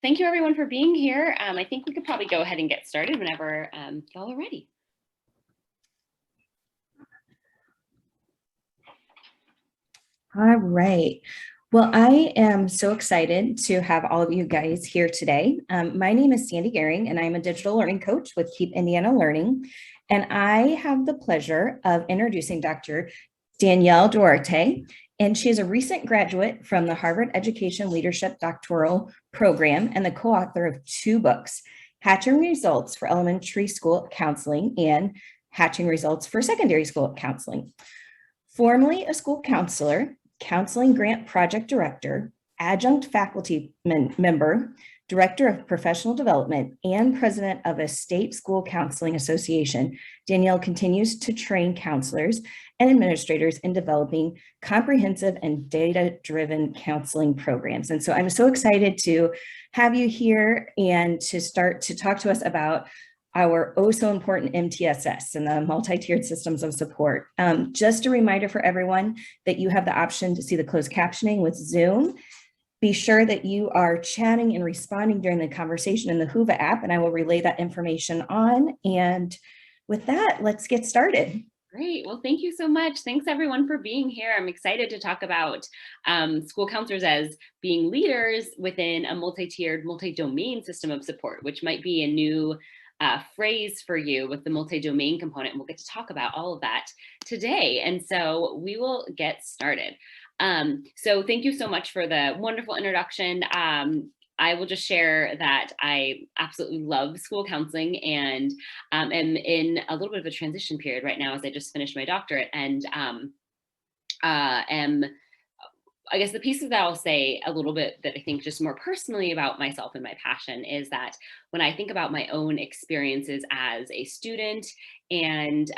Thank you everyone for being here. I think we could probably go ahead and get started whenever y'all are ready. All right. Well, I am so excited to have all of you guys here today. My name is Sandy Gehring, and I'm a digital learning coach with Keep Indiana Learning. And I have the pleasure of introducing Dr. Danielle Duarte. And she is a recent graduate from the Harvard Education Leadership Doctoral Program and the co-author of 2 books, Hatching Results for Elementary School Counseling and Hatching Results for Secondary School Counseling. Formerly a school counselor, counseling grant project director, adjunct faculty member, director of professional development, and president of a state school counseling association, Danielle continues to train counselors and administrators in developing comprehensive and data-driven counseling programs. And so I'm so excited to have you here and to start to talk to us about our so important MTSS and the multi-tiered systems of support. Just a reminder for everyone that you have the option to see the closed captioning with Zoom. Be sure that you are chatting and responding during the conversation in the Whova app, and I will relay that information on. And with that, let's get started. Great. Well, thank you so much. Thanks everyone for being here. I'm excited to talk about school counselors as being leaders within a multi-tiered, multi-domain system of support, which might be a new phrase for you with the multi-domain component. We'll get to talk about all of that today. And so we will get started. So thank you so much for the wonderful introduction. I will just share that I absolutely love school counseling and am in a little bit of a transition period right now as I just finished my doctorate and I guess the pieces that I'll say a little bit that I think just more personally about myself and my passion is that when I think about my own experiences as a student and,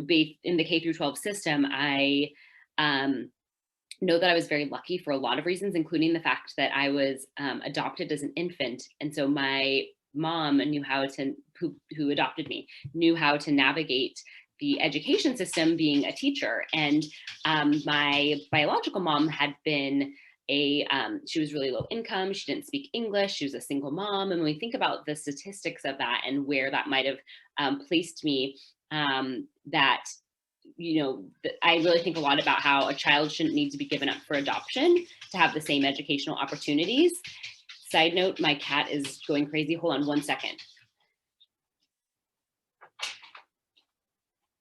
based in the K through 12 system, I know that I was very lucky for a lot of reasons, including the fact that I was adopted as an infant. And so my mom knew how to, who adopted me, knew how to navigate the education system being a teacher. And my biological mom had been she was really low income. She didn't speak English. She was a single mom. And when we think about the statistics of that and where that might have placed me, that I really think a lot about how a child shouldn't need to be given up for adoption to have the same educational opportunities. Side note, my cat is going crazy. Hold on 1 second.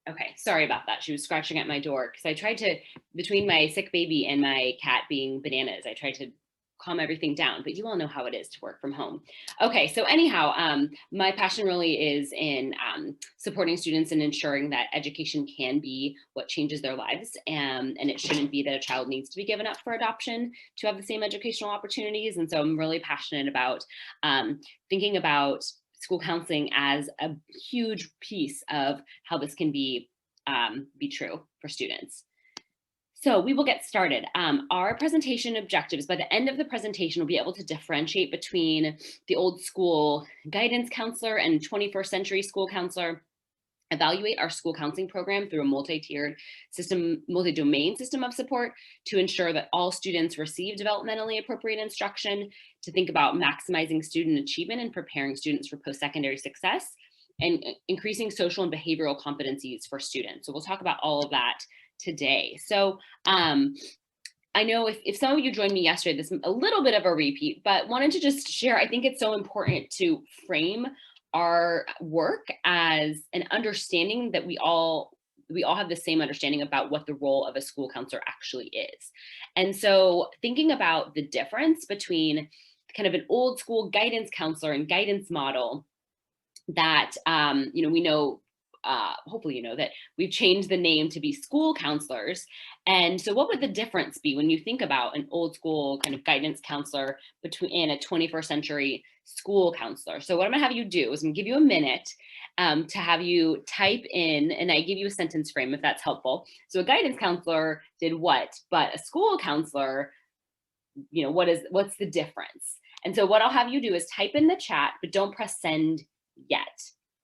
Okay, sorry about that. She was scratching at my door because I tried to, between my sick baby and my cat being bananas, I tried to calm everything down, but you all know how it is to work from home. Okay, so anyhow, my passion really is in supporting students and ensuring that education can be what changes their lives, and it shouldn't be that a child needs to be given up for adoption to have the same educational opportunities. And so I'm really passionate about thinking about school counseling as a huge piece of how this can be true for students. So we will get started. Our presentation objectives, by the end of the presentation, we'll be able to differentiate between the old school guidance counselor and 21st century school counselor, evaluate our school counseling program through a multi-tiered system, multi-domain system of support to ensure that all students receive developmentally appropriate instruction, to think about maximizing student achievement and preparing students for post-secondary success, and increasing social and behavioral competencies for students. So we'll talk about all of that today. So I know if some of you joined me yesterday, this is a little bit of a repeat, but wanted to just share, I think it's so important to frame our work as an understanding that we all have the same understanding about what the role of a school counselor actually is. And so thinking about the difference between kind of an old school guidance counselor and guidance model that, we know, hopefully you know that we've changed the name to be school counselors. And so what would the difference be when you think about an old school kind of guidance counselor and a 21st century school counselor? So what I'm gonna have you do is I'm gonna give you a minute to have you type in, and I give you a sentence frame if that's helpful. So a guidance counselor did what, but a school counselor, what's the difference? And so what I'll have you do is type in the chat, but don't press send yet.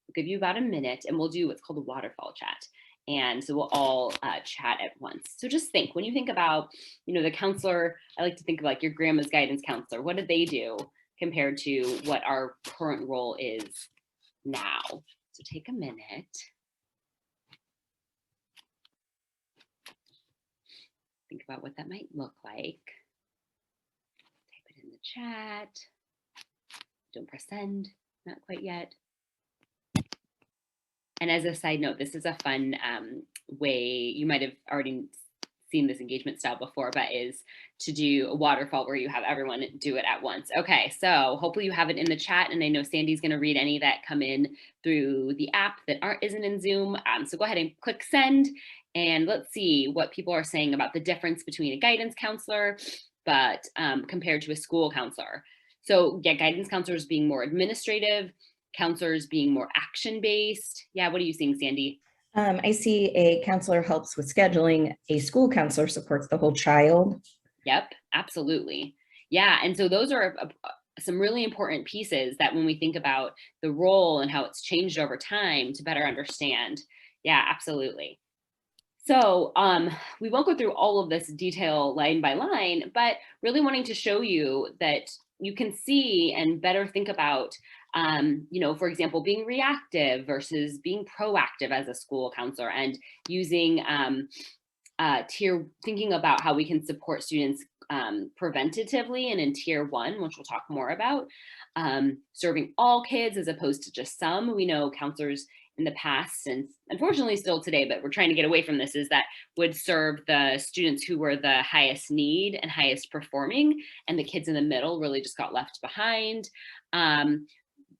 I'll give you about a minute and we'll do what's called a waterfall chat. And so we'll all chat at once. So just think, when you think about, the counselor, I like to think of like your grandma's guidance counselor. What did they do compared to what our current role is now? So take a minute. Think about what that might look like. Type it in the chat. Don't press send, not quite yet. And as a side note, this is a fun way, you might have already seen this engagement style before, but is to do a waterfall where you have everyone do it at once. Okay, so hopefully you have it in the chat, and I know Sandy's gonna read any that come in through the app that isn't in Zoom. So go ahead and click send, and let's see what people are saying about the difference between a guidance counselor, but compared to a school counselor. So yeah, guidance counselors being more administrative, counselors being more action-based. Yeah, what are you seeing, Sandy? I see a counselor helps with scheduling. A school counselor supports the whole child. Yep, absolutely. Yeah, and so those are some really important pieces that when we think about the role and how it's changed over time to better understand. Yeah, absolutely. So we won't go through all of this detail line by line, but really wanting to show you that you can see and better think about, for example, being reactive versus being proactive as a school counselor, and using thinking about how we can support students preventatively and in tier 1, which we'll talk more about, serving all kids as opposed to just some. We know counselors in the past, and unfortunately still today, but we're trying to get away from this, is that would serve the students who were the highest need and highest performing, and the kids in the middle really just got left behind.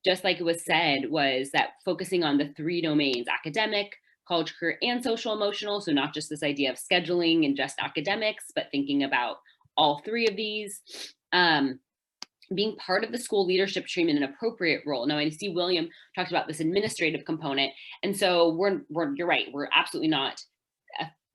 Just like it was said, was that focusing on the 3 domains: academic, college, career, and social emotional. So not just this idea of scheduling and just academics, but thinking about all 3 of these. Being part of the school leadership team in an appropriate role. Now I see William talked about this administrative component. And so you're right, we're absolutely not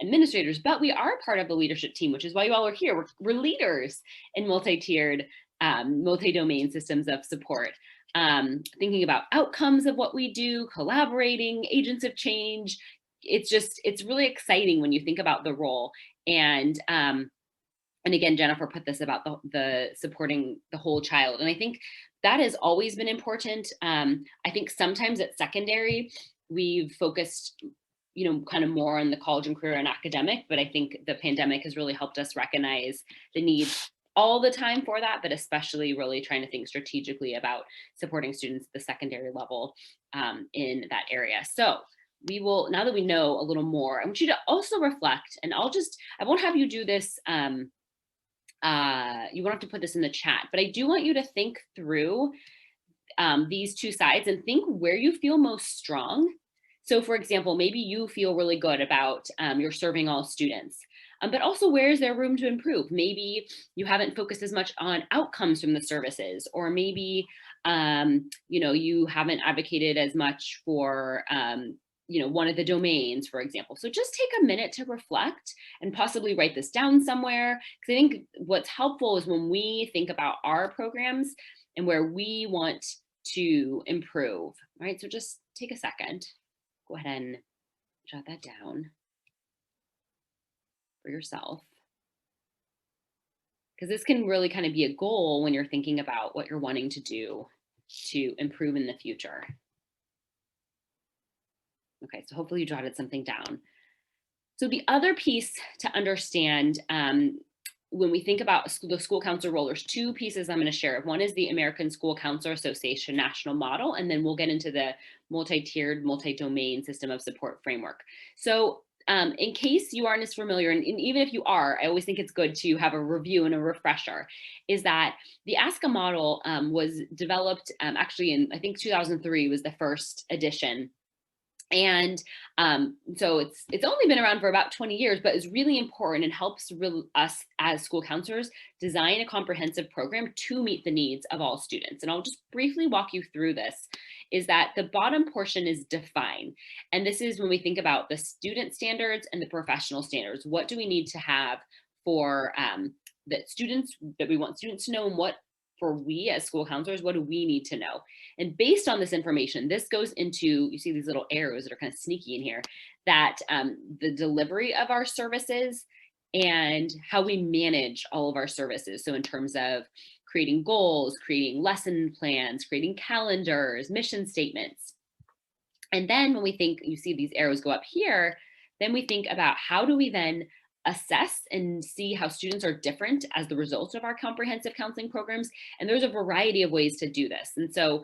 administrators, but we are part of the leadership team, which is why you all are here. We're leaders in multi-tiered, multi-domain systems of support. Thinking about outcomes of what we do, collaborating, agents of change. It's really exciting when you think about the role. And again, Jennifer put this about the supporting the whole child. And I think that has always been important. I think sometimes at secondary, we've focused, kind of more on the college and career and academic, but I think the pandemic has really helped us recognize the need all the time for that, but especially really trying to think strategically about supporting students at the secondary level in that area. So we will, now that we know a little more, I want you to also reflect, and I won't have you do this, you won't have to put this in the chat, but I do want you to think through these 2 sides and think where you feel most strong. So for example, maybe you feel really good about you're serving all students, but also where is there room to improve? Maybe you haven't focused as much on outcomes from the services, or maybe you haven't advocated as much for one of the domains, for example. So just take a minute to reflect and possibly write this down somewhere. Because I think what's helpful is when we think about our programs and where we want to improve, right? So just take a second, go ahead and jot that down for yourself. Because this can really kind of be a goal when you're thinking about what you're wanting to do to improve in the future. Okay, so hopefully you jotted something down. So the other piece to understand when we think about the school counselor role, there's 2 pieces I'm going to share. One is the American School Counselor Association national model, and then we'll get into the multi-tiered, multi-domain system of support framework. So in case you aren't as familiar, and even if you are, I always think it's good to have a review and a refresher, is that the ASCA model was developed actually in, I think 2003 was the first edition. And so it's only been around for about 20 years, but it's really important and helps us as school counselors design a comprehensive program to meet the needs of all students. And I'll just briefly walk you through this, is that the bottom portion is define. And this is when we think about the student standards and the professional standards. What do we need to have for the students that we want students to know, and what for we as school counselors, what do we need to know? And based on this information, this goes into, you see these little arrows that are kind of sneaky in here, that the delivery of our services and how we manage all of our services. So in terms of creating goals, creating lesson plans, creating calendars, mission statements. And then when we think, you see these arrows go up here, then we think about how do we then assess and see how students are different as the result of our comprehensive counseling programs. And there's a variety of ways to do this. And so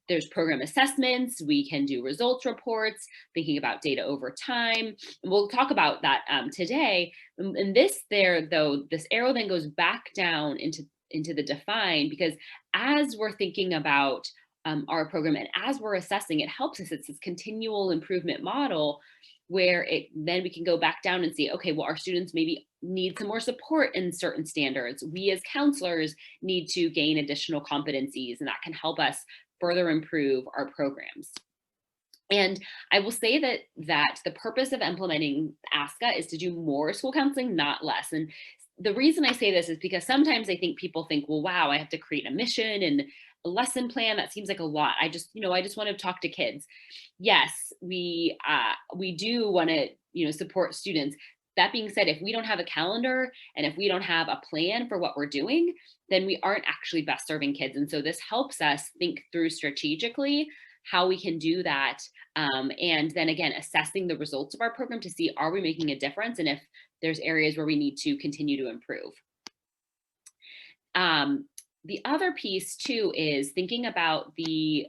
there's program assessments, we can do results reports, thinking about data over time. And we'll talk about that today. And this arrow then goes back down into the define, because as we're thinking about our program and as we're assessing, it helps us. It's this continual improvement model where then we can go back down and see, okay, well, our students maybe need some more support in certain standards. We as counselors need to gain additional competencies, and that can help us further improve our programs. And I will say that the purpose of implementing ASCA is to do more school counseling, not less. And the reason I say this is because sometimes I think people think, well, wow, I have to create a mission and a lesson plan. That seems like a lot. I just want to talk to kids. Yes, we do want to, support students. That being said, if we don't have a calendar and if we don't have a plan for what we're doing, then we aren't actually best serving kids. And so this helps us think through strategically how we can do that. And then again, assessing the results of our program to see, are we making a difference? And if there's areas where we need to continue to improve. The other piece too is thinking about the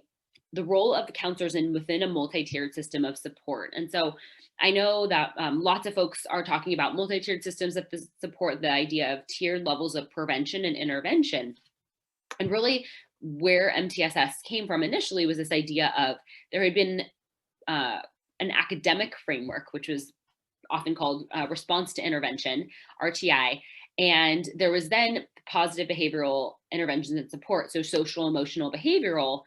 role of the counselors within a multi-tiered system of support. And so I know that lots of folks are talking about multi-tiered systems that support the idea of tiered levels of prevention and intervention. And really where MTSS came from initially was this idea of there had been an academic framework, which was often called response to intervention, RTI. And there was then positive behavioral interventions and support, so social, emotional, behavioral,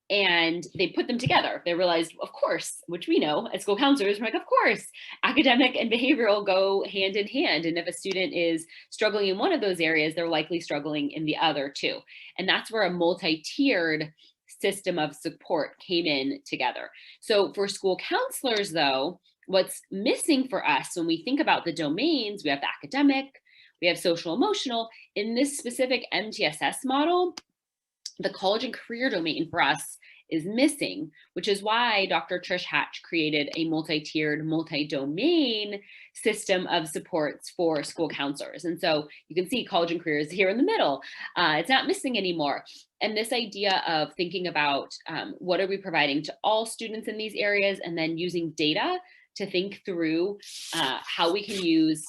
and they put them together. They realized, of course, which we know as school counselors, we're like, of course, academic and behavioral go hand in hand. And if a student is struggling in one of those areas, they're likely struggling in the other too. And that's where a multi-tiered system of support came in together. So for school counselors, though, what's missing for us when we think about the domains, we have the academic, we have social emotional. In this specific MTSS model, the college and career domain for us is missing, which is why Dr. Trish Hatch created a multi-tiered, multi-domain system of supports for school counselors. And so you can see college and career is here in the middle. It's not missing anymore. And this idea of thinking about what are we providing to all students in these areas, and then using data to think through how we can use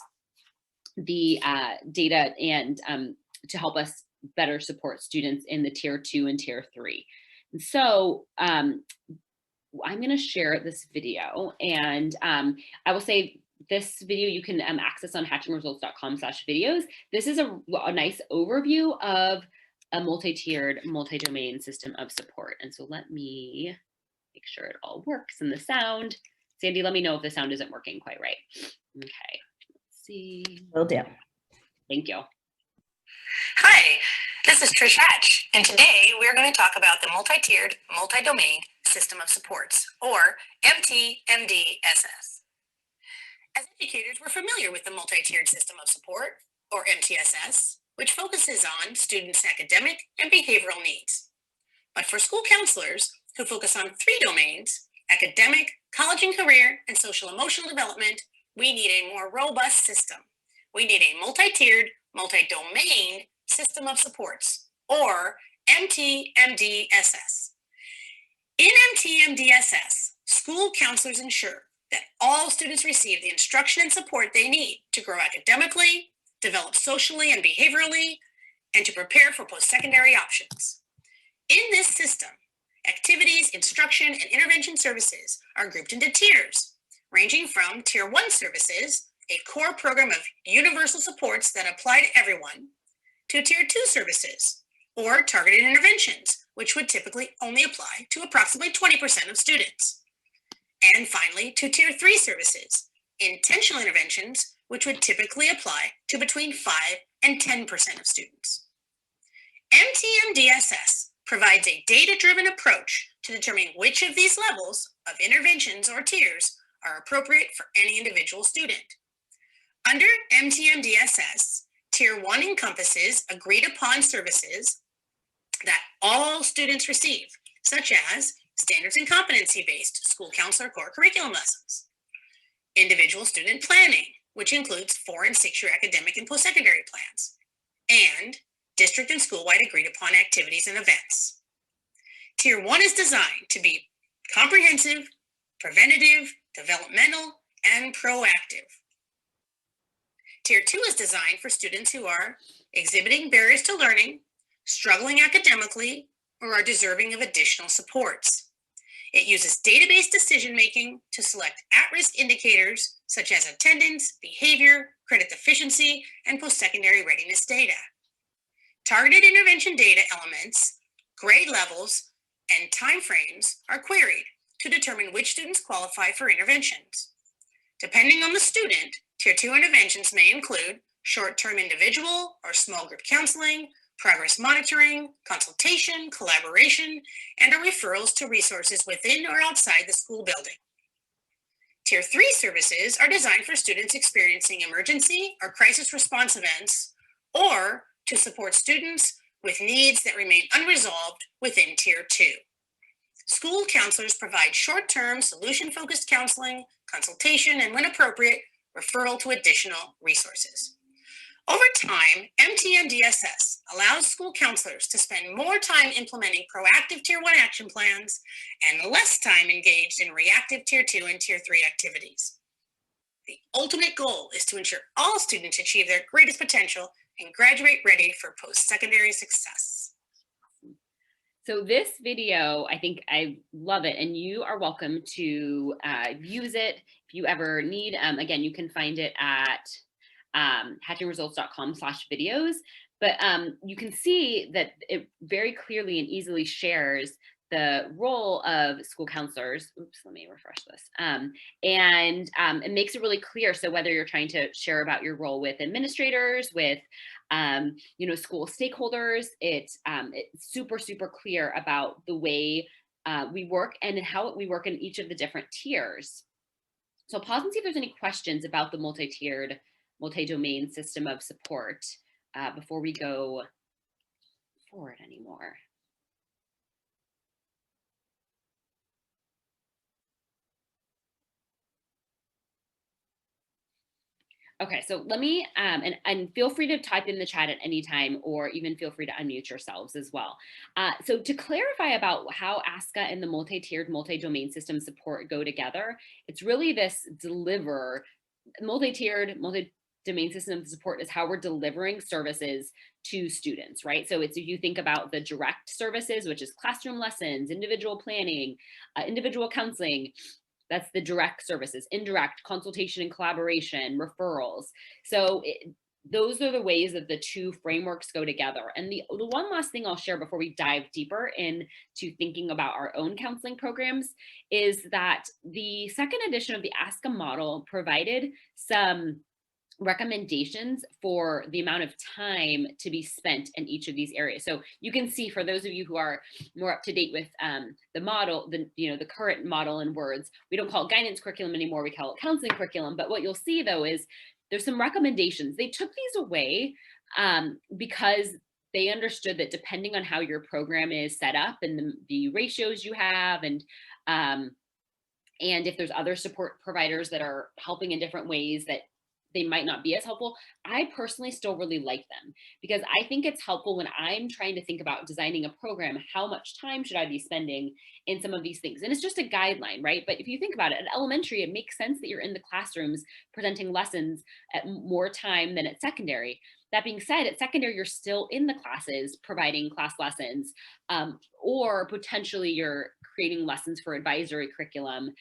the data and to help us better support students in the tier 2 and tier 3. And so I'm going to share this video, and I will say this video you can access on hatchingresults.com/videos. This is a nice overview of a multi-tiered, multi-domain system of support. And so let me make sure it all works in the sound. Sandy, let me know if the sound isn't working quite right. Okay, let's see. Will do. Thank you. Hi, this is Trish Hatch, and today we're going to talk about the multi-tiered, multi-domain system of supports, or MTMDSS. As educators, we're familiar with the multi-tiered system of support, or MTSS, which focuses on students' academic and behavioral needs. But for school counselors who focus on 3 domains, academic, college and career, and social emotional development, we need a more robust system. We need a multi-tiered, multi-domain system of supports, or MTMDSS. In MTMDSS, school counselors ensure that all students receive the instruction and support they need to grow academically, develop socially and behaviorally, and to prepare for post-secondary options. In this system, activities, instruction, and intervention services are grouped into tiers, ranging from Tier 1 services, a core program of universal supports that apply to everyone, to Tier 2 services, or targeted interventions, which would typically only apply to approximately 20% of students. And finally, to Tier 3 services, intentional interventions, which would typically apply to between 5 and 10% of students. MTMDSS provides a data-driven approach to determining which of these levels of interventions or tiers are appropriate for any individual student. Under MTMDSS, Tier 1 encompasses agreed upon services that all students receive, such as standards and competency-based school counselor core curriculum lessons, individual student planning, which includes 4- and 6-year academic and post-secondary plans, and district and school-wide agreed upon activities and events. Tier 1 is designed to be comprehensive, preventative, developmental, and proactive. Tier 2 is designed for students who are exhibiting barriers to learning, struggling academically, or are deserving of additional supports. It uses data-based decision-making to select at-risk indicators such as attendance, behavior, credit deficiency, and post-secondary readiness data. Targeted intervention data elements, grade levels, and timeframes are queried to determine which students qualify for interventions. Depending on the student, Tier 2 interventions may include short-term individual or small group counseling, progress monitoring, consultation, collaboration, and referrals to resources within or outside the school building. Tier 3 services are designed for students experiencing emergency or crisis response events, or to support students with needs that remain unresolved within Tier 2. School counselors provide short-term, solution-focused counseling, consultation, and when appropriate, referral to additional resources. Over time, MTMDSS allows school counselors to spend more time implementing proactive Tier 1 action plans and less time engaged in reactive Tier 2 and Tier 3 activities. The ultimate goal is to ensure all students achieve their greatest potential and graduate ready for post-secondary success. So this video, I think I love it, and you are welcome to use it if you ever need. Again, you can find it at hatchingresults.com/videos, but you can see that it very clearly and easily shares the role of school counselors. Oops, let me refresh this. And it makes it really clear. So whether you're trying to share about your role with administrators, with school stakeholders, it's super, super clear about the way we work and how we work in each of the different tiers. So I'll pause and see if there's any questions about the multi-tiered, multi-domain system of support before we go forward anymore. Okay, so let me, and feel free to type in the chat at any time, or even feel free to unmute yourselves as well. So to clarify about how ASCA and the multi-tiered, multi-domain system support go together, it's really this multi-tiered, multi-domain system support is how we're delivering services to students, right? So it's, if you think about the direct services, which is classroom lessons, individual planning, individual counseling, that's the direct services. Indirect, consultation and collaboration, referrals. So those are the ways that the two frameworks go together. And the one last thing I'll share before we dive deeper into thinking about our own counseling programs is that the second edition of the ASCA model provided some recommendations for the amount of time to be spent in each of these areas. So you can see, for those of you who are more up to date with the model, the current model in words, we don't call it guidance curriculum anymore, we call it counseling curriculum. But what you'll see though is there's some recommendations. They took these away because they understood that depending on how your program is set up and the ratios you have, and if there's other support providers that are helping in different ways, that they might not be as helpful. I personally still really like them because I think it's helpful when I'm trying to think about designing a program, how much time should I be spending in some of these things? And it's just a guideline, right? But if you think about it, at elementary, it makes sense that you're in the classrooms presenting lessons at more time than at secondary. That being said, at secondary, you're still in the classes providing class lessons, or potentially you're creating lessons for advisory curriculum.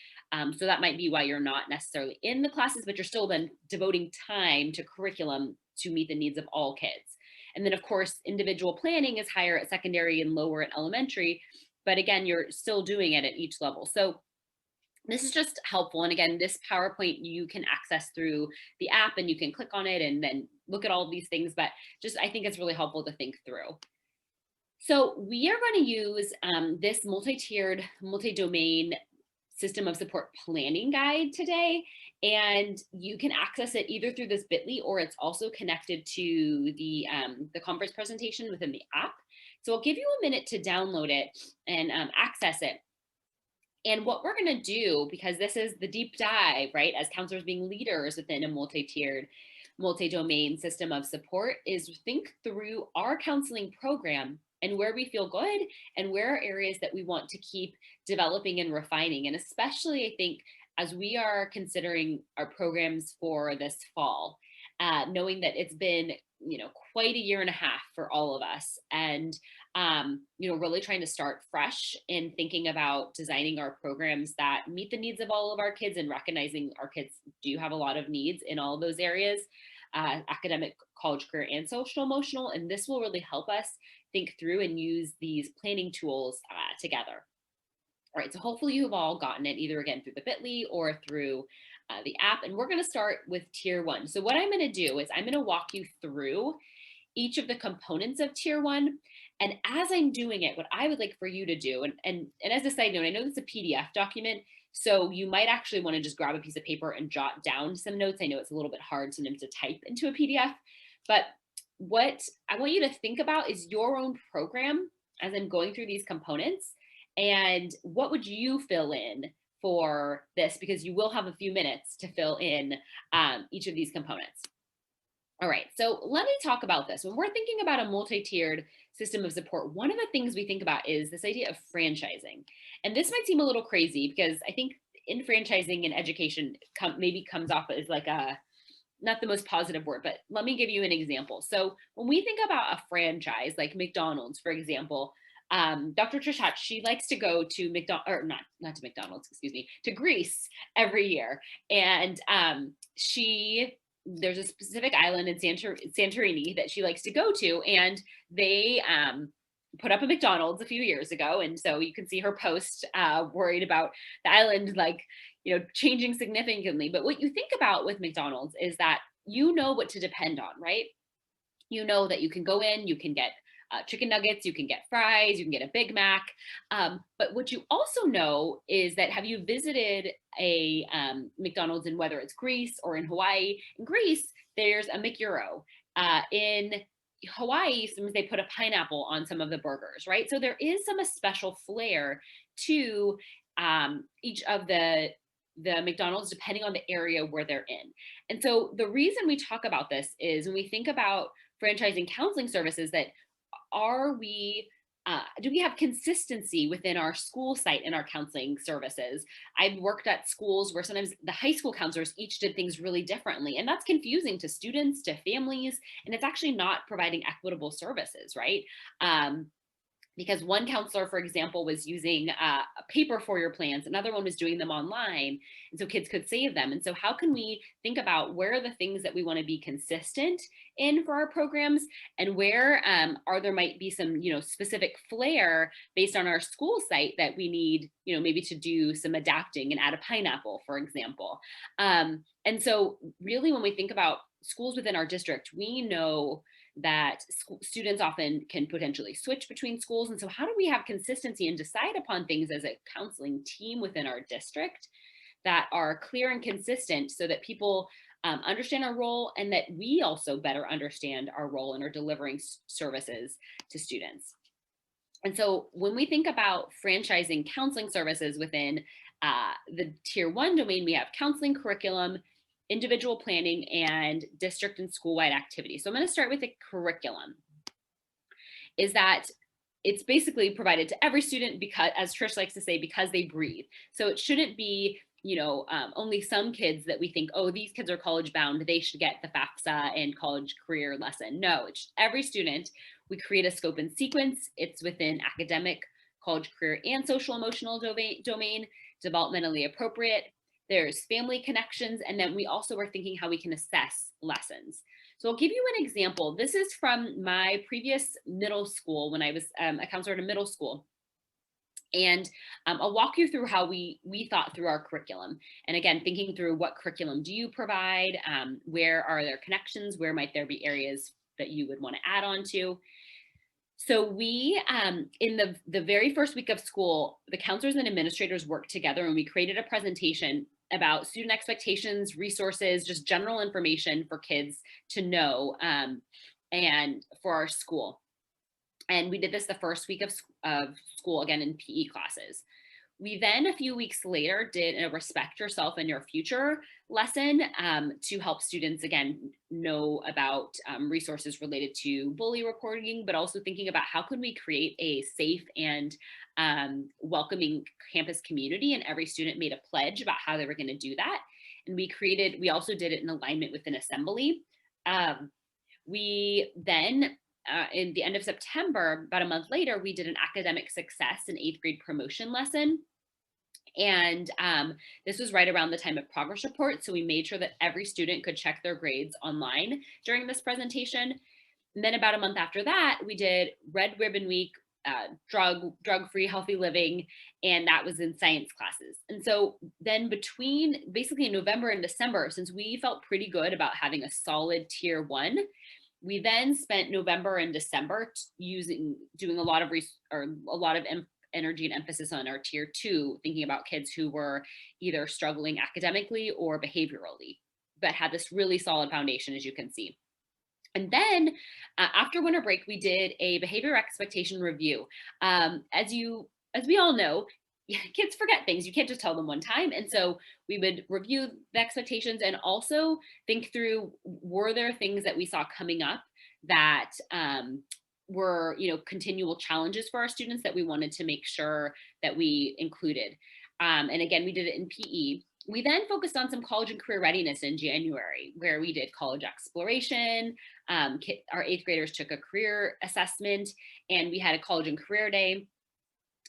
So that might be why you're not necessarily in the classes, but you're still then devoting time to curriculum to meet the needs of all kids. And then of course, individual planning is higher at secondary and lower at elementary, but again, you're still doing it at each level. So this is just helpful. And again, this PowerPoint you can access through the app and you can click on it and then look at all of these things, but just, I think it's really helpful to think through. So we are going to use this multi-tiered, multi-domain system of support planning guide today. And you can access it either through this bit.ly or it's also connected to the conference presentation within the app. So I'll give you a minute to download it and access it. And what we're going to do, because this is the deep dive, right, as counselors being leaders within a multi-tiered, multi-domain system of support, is think through our counseling program and where we feel good and where are areas that we want to keep developing and refining. And especially, I think, as we are considering our programs for this fall, knowing that it's been, quite a year and a half for all of us. And really trying to start fresh in thinking about designing our programs that meet the needs of all of our kids and recognizing our kids do have a lot of needs in all of those areas, academic, college, career, and social emotional. And this will really help us think through and use these planning tools together. All right, so hopefully you have all gotten it either again through the bit.ly or through the app. And we're going to start with tier 1. So what I'm going to do is I'm going to walk you through each of the components of tier 1. And as I'm doing it, what I would like for you to do, and as a side note, I know this is a PDF document, so you might actually want to just grab a piece of paper and jot down some notes. I know it's a little bit hard sometimes to type into a PDF, but what I want you to think about is your own program as I'm going through these components, and what would you fill in for this, because you will have a few minutes to fill in each of these components. All right, so let me talk about this. When we're thinking about a multi-tiered system of support, one of the things we think about is this idea of franchising. And this might seem a little crazy because I think in franchising and education maybe comes off as like not the most positive word, but let me give you an example. So when we think about a franchise, like McDonald's, for example, Dr. Trish Hatch, she likes to go to not to McDonald's, excuse me, to Greece every year. And there's a specific island in Santorini that she likes to go to, and they put up a McDonald's a few years ago. And so you can see her post worried about the island, changing significantly. But what you think about with McDonald's is that you know what to depend on, right? You know that you can go in, you can get chicken nuggets, you can get fries, you can get a Big Mac. But what you also know is that, have you visited a McDonald's in whether it's Greece or in Hawaii? In Greece, there's a McEuro. In Hawaii, sometimes they put a pineapple on some of the burgers, right? So there is some special flair to each of the McDonald's depending on the area where they're in. And so the reason we talk about this is when we think about franchising counseling services, that do we have consistency within our school site and our counseling services? I've worked at schools where sometimes the high school counselors each did things really differently, and that's confusing to students, to families, and it's actually not providing equitable services, right? Because one counselor, for example, was using paper for your plans. Another one was doing them online, and so kids could save them. And so how can we think about where are the things that we want to be consistent in for our programs, and where there might be some, specific flair based on our school site that we need, maybe to do some adapting and add a pineapple, for example. And so really when we think about schools within our district, we know that students often can potentially switch between schools. And so how do we have consistency and decide upon things as a counseling team within our district that are clear and consistent so that people understand our role, and that we also better understand our role in our delivering services to students? And so when we think about franchising counseling services within the tier 1 domain, we have counseling curriculum, individual planning, and district and school-wide activities. So I'm going to start with the curriculum. Is that it's basically provided to every student because, as Trish likes to say, because they breathe. So it shouldn't be, only some kids that we think, oh, these kids are college bound, they should get the FAFSA and college career lesson. No, it's every student. We create a scope and sequence. It's within academic, college career, and social emotional domain, developmentally appropriate. There's family connections, and then we also are thinking how we can assess lessons. So I'll give you an example. This is from my previous middle school when I was a counselor at a middle school. And I'll walk you through how we thought through our curriculum. And again, thinking through what curriculum do you provide? Where are there connections? Where might there be areas that you would want to add on to? So we, in the very first week of school, the counselors and administrators worked together and we created a presentation about student expectations, resources, just general information for kids to know, and for our school. And we did this the first week of school, again, in PE classes. We then, a few weeks later, did a Respect Yourself and Your Future lesson, to help students, again, know about resources related to bully reporting, but also thinking about how could we create a safe and welcoming campus community. And every student made a pledge about how they were going to do that. And we also did it in alignment with an assembly. We then, in the end of September, about a month later, we did an academic success and 8th grade promotion lesson. And this was right around the time of progress report. So we made sure that every student could check their grades online during this presentation. And then about a month after that, we did Red Ribbon Week, drug-free healthy living, and that was in science classes. And so then between basically in November and December, since we felt pretty good about having a solid tier 1, we then spent November and December doing a lot of energy and emphasis on our tier 2, thinking about kids who were either struggling academically or behaviorally, but had this really solid foundation, as you can see. And then after winter break, we did a behavior expectation review. As we all know, kids forget things. You can't just tell them one time. And so we would review the expectations and also think through, were there things that we saw coming up that were, continual challenges for our students that we wanted to make sure that we included. And again, we did it in PE. We then focused on some college and career readiness in January, where we did college exploration. Our 8th graders took a career assessment, and we had a college and career day.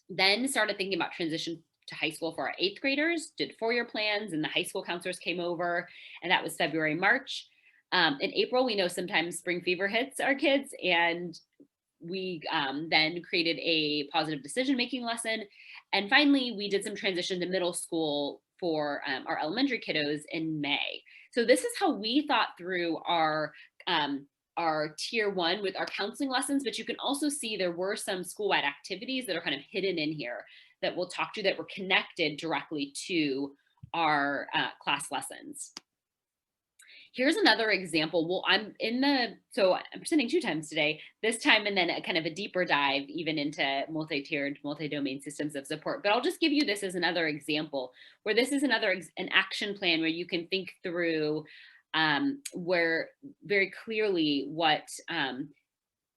Then started thinking about transition to high school for our 8th graders, did 4-year plans, and the high school counselors came over, and that was February, March. In April, we know sometimes spring fever hits our kids, and we then created a positive decision-making lesson. And finally, we did some transition to middle school for our elementary kiddos in May. So this is how we thought through our tier 1 with our counseling lessons, but you can also see there were some school-wide activities that are kind of hidden in here that we'll talk to that were connected directly to our class lessons. Here's another example. Well, so I'm presenting 2 times today, this time and then a kind of a deeper dive even into multi-tiered, multi-domain systems of support. But I'll just give you this as another example where this is an action plan where you can think through where very clearly what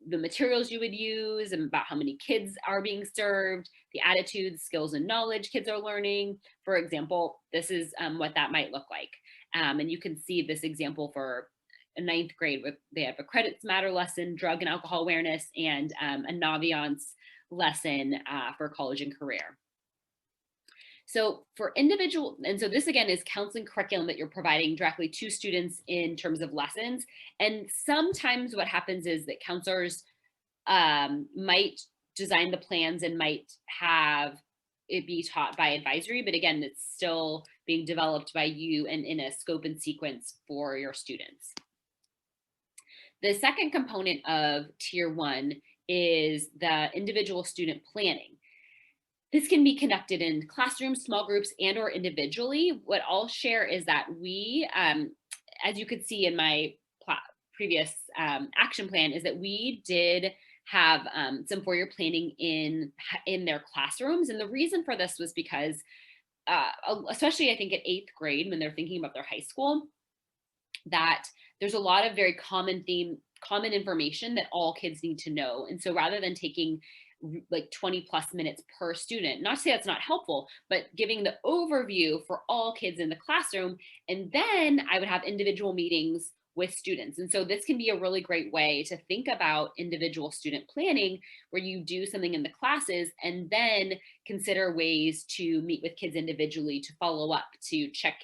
the materials you would use and about how many kids are being served, the attitudes, skills, and knowledge kids are learning. For example, this is what that might look like. And you can see this example for a 9th grade where they have a credits matter lesson, drug and alcohol awareness, and a Naviance lesson for college and career. So for individual, and so this again is counseling curriculum that you're providing directly to students in terms of lessons. And sometimes what happens is that counselors might design the plans and might have it be taught by advisory, but again, it's still being developed by you and in a scope and sequence for your students. The second component of tier 1 is the individual student planning. This can be conducted in classrooms, small groups, and or individually. What I'll share is that we, as you could see in my previous action plan, is that we did have some 4-year planning in their classrooms. And the reason for this was because, especially I think at 8th grade, when they're thinking about their high school, that there's a lot of very common information that all kids need to know. And so rather than taking like 20+ minutes per student, not to say that's not helpful, but giving the overview for all kids in the classroom, and then I would have individual meetings with students. And so this can be a really great way to think about individual student planning, where you do something in the classes and then consider ways to meet with kids individually, to follow up, to check.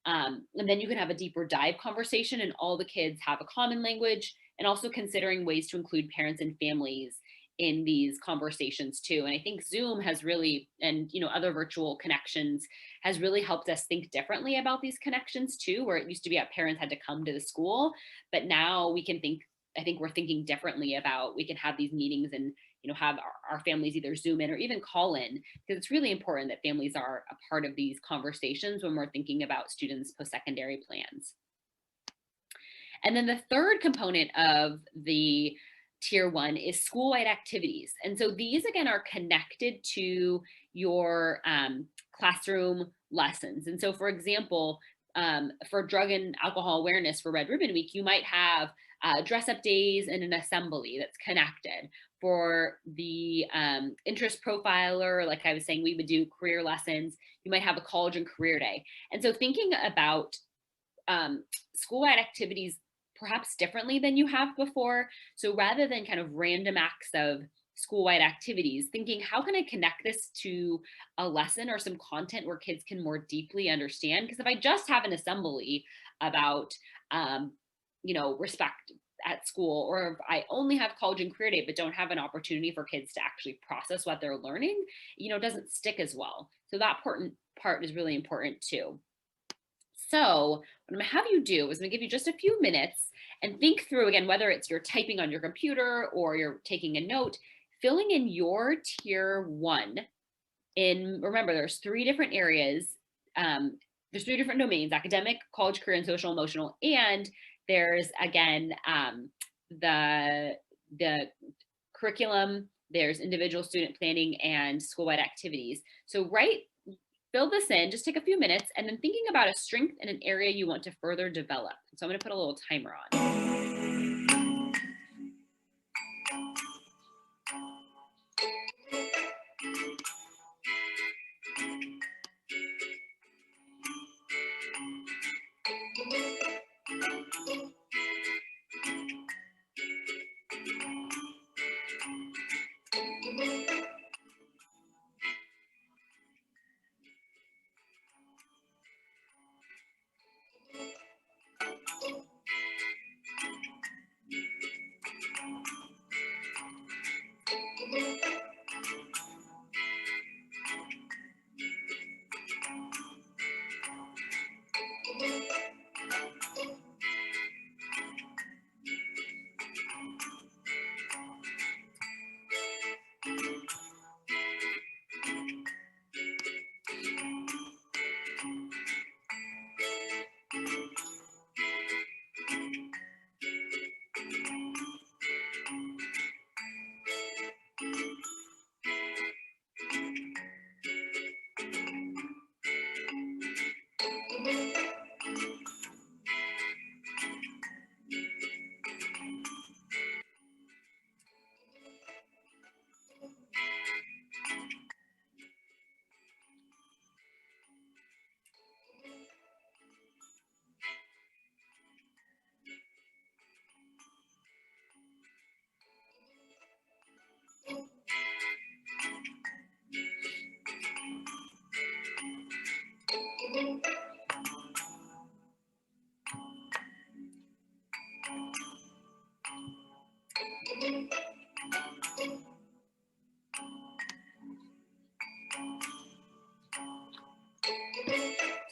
And then you can have a deeper dive conversation and all the kids have a common language, and also considering ways to include parents and families in these conversations too. And I think Zoom has really, and other virtual connections has really helped us think differently about these connections too, where it used to be that parents had to come to the school, but now we can think I think we're thinking differently about, we can have these meetings and, you know, have our families either Zoom in or even call in, because it's really important that families are a part of these conversations when we're thinking about students' post-secondary plans. And then the third component of the tier 1 is school-wide activities. And so these, again, are connected to your classroom lessons. And so, for example, for drug and alcohol awareness for Red Ribbon Week, you might have dress up days and an assembly that's connected. For the interest profiler, like I was saying, we would do career lessons. You might have a college and career day. And so thinking about school-wide activities perhaps differently than you have before. So rather than kind of random acts of school-wide activities, thinking, how can I connect this to a lesson or some content where kids can more deeply understand? Because if I just have an assembly about, you know, respect at school, or if I only have college and career day, but don't have an opportunity for kids to actually process what they're learning, you know, doesn't stick as well. So that part is really important too. So what I'm gonna have you do is I'm gonna give you just a few minutes and think through, again, whether it's you're typing on your computer or you're taking a note, filling in your tier 1. Remember, there's 3 different areas. There's 3 different domains: academic, college, career, and social emotional. And there's, again, the curriculum, there's individual student planning, and school-wide activities. So fill this in, just take a few minutes, and then thinking about a strength in an area you want to further develop. So I'm going to put a little timer on.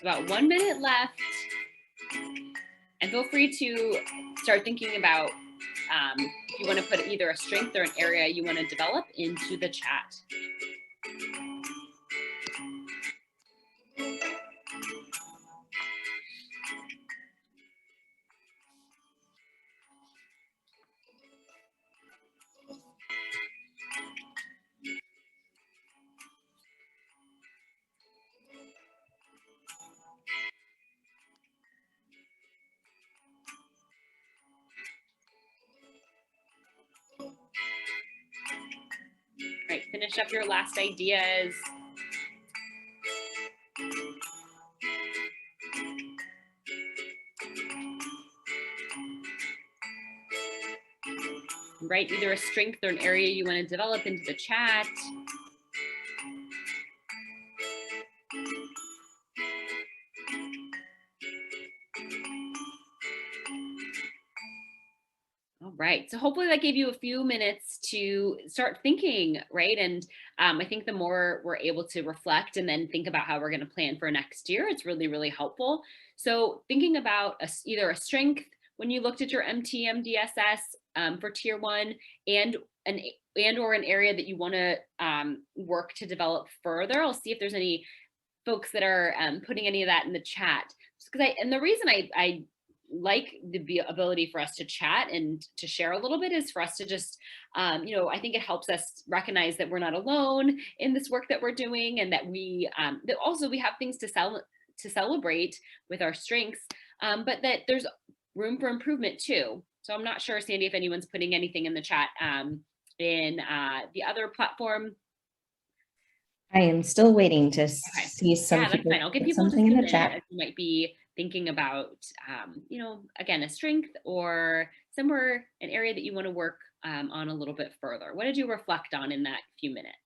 About 1 minute left, and feel free to start thinking about if you want to put either a strength or an area you want to develop into the chat. All right, finish up your last ideas. Write either a strength or an area you want to develop into the chat. All right, so hopefully that gave you a few minutes to start thinking, right? And I think the more we're able to reflect and then think about how we're going to plan for next year, it's really, really helpful. So thinking about either a strength when you looked at your MTMDSS for tier 1 and or an area that you want to work to develop further? I'll see if there's any folks that are putting any of that in the chat. And the reason I like the ability for us to chat and to share a little bit is for us to just, I think it helps us recognize that we're not alone in this work that we're doing, and that that also we have things to celebrate with our strengths, but that there's room for improvement too. So I'm not sure, Sandy, if anyone's putting anything in the chat in the other platform. I am still waiting to see some that's people fine. I'll give put people something just in a the minute chat. as you might be thinking about, again, a strength or somewhere, an area that you want to work on a little bit further. What did you reflect on in that few minutes?